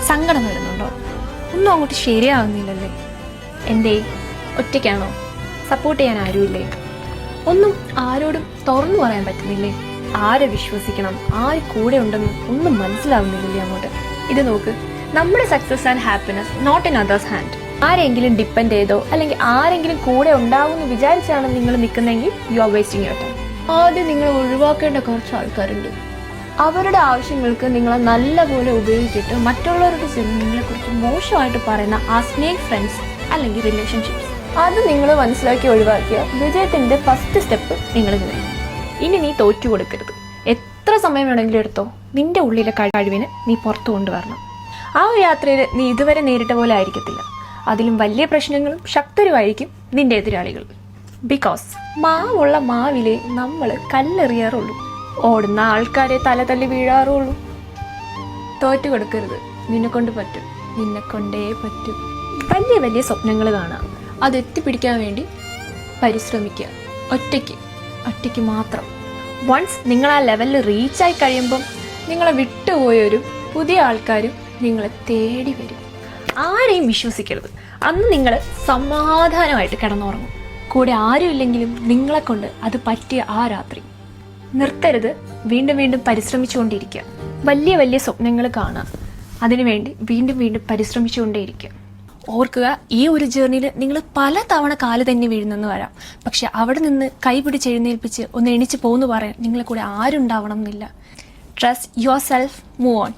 സങ്കടം വരുന്നുണ്ടോ? ഒന്നും അങ്ങോട്ട് ശരിയാവുന്നില്ലല്ലേ? എന്തേ, ഒറ്റയ്ക്കാണോ? സപ്പോർട്ട് ചെയ്യാൻ ആരുമില്ലേ? ഒന്നും ആരോടും തുറന്നു പറയാൻ പറ്റുന്നില്ലേ? ആരെ വിശ്വസിക്കണം, ആര് കൂടെ ഉണ്ടെന്ന് ഒന്നും മനസ്സിലാവുന്നില്ലേ അങ്ങോട്ട്? ഇത് നോക്ക്, നമ്മുടെ success and happiness not in others hand. ആരെങ്കിലും ഡിപ്പെൻഡ് ചെയ്തോ അല്ലെങ്കിൽ ആരെങ്കിലും കൂടെ ഉണ്ടാവുമെന്ന് വിചാരിച്ചാണ് നിങ്ങൾ നിൽക്കുന്നതെങ്കിൽ you are wasting your time. ആദ്യം നിങ്ങൾ ഒഴിവാക്കേണ്ട കുറച്ച് ആൾക്കാരുണ്ട്. അവരുടെ ആവശ്യങ്ങൾക്ക് നിങ്ങളെ നല്ലപോലെ ഉപയോഗിച്ചിട്ട് മറ്റുള്ളവരുടെ നിങ്ങളെക്കുറിച്ച് മോശമായിട്ട് പറയുന്ന ആ സ്നേക് ഫ്രണ്ട്സ് അല്ലെങ്കിൽ റിലേഷൻഷിപ്സ്, അത് നിങ്ങൾ മനസ്സിലാക്കി ഒഴിവാക്കിയ വിജയത്തിൻ്റെ ഫസ്റ്റ് സ്റ്റെപ്പ് നിങ്ങൾ ചെയ്യണം. ഇനി നീ തോറ്റു കൊടുക്കരുത്. എത്ര സമയം വേണമെങ്കിലും എടുത്തോ, നിന്റെ ഉള്ളിലെ കഴിവിനെ നീ പുറത്തു കൊണ്ടുവരണം. ആ ഒരു യാത്രയിൽ നീ ഇതുവരെ നേരിട്ട പോലെ ആയിരിക്കത്തില്ല. അതിലും വലിയ പ്രശ്നങ്ങളും ശക്തരുമായിരിക്കും നിന്റെ എതിരാളികൾ. ബിക്കോസ് മാവുള്ള മാവിലെ നമ്മൾ കല്ലെറിയാറുള്ളൂ, ഓടുന്ന ആൾക്കാരെ തല തല്ലി വീഴാറുള്ളൂ. തോറ്റു കൊടുക്കരുത്. നിന്നെക്കൊണ്ട് പറ്റും, നിന്നെക്കൊണ്ടേ പറ്റും. വലിയ വലിയ സ്വപ്നങ്ങൾ കാണാം, അത് എത്തിപ്പിടിക്കാൻ വേണ്ടി പരിശ്രമിക്കുക. ഒറ്റയ്ക്ക് മാത്രം. വൺസ് നിങ്ങൾ ആ ലെവലിൽ റീച്ചായി കഴിയുമ്പം നിങ്ങളെ വിട്ടുപോയൊരു പുതിയ ആൾക്കാരും നിങ്ങളെ തേടി വരും. ആരെയും വിശ്വസിക്കരുത്. അന്ന് നിങ്ങൾ സമാധാനമായിട്ട് കിടന്നുറങ്ങും. കൂടെ ആരും ഇല്ലെങ്കിലും നിങ്ങളെ കൊണ്ട് അത് പറ്റിയ ആ രാത്രി നിർത്തരുത്. വീണ്ടും വീണ്ടും പരിശ്രമിച്ചുകൊണ്ടിരിക്കുക. വലിയ വലിയ സ്വപ്നങ്ങൾ കാണുക, അതിനുവേണ്ടി വീണ്ടും വീണ്ടും പരിശ്രമിച്ചുകൊണ്ടേയിരിക്കുക. ഓർക്കുക, ഈ ഒരു ജേർണിയിൽ നിങ്ങൾ പല തവണ കാല് തന്നെ വീഴുന്നെന്ന് വരാം. പക്ഷെ അവിടെ നിന്ന് കൈപിടിച്ച് എഴുന്നേൽപ്പിച്ച് ഒന്ന് എണിച്ച് പോകുന്നു പറയാൻ നിങ്ങളെ കൂടെ ആരും ഉണ്ടാവണം എന്നില്ല. Trust your self, move on.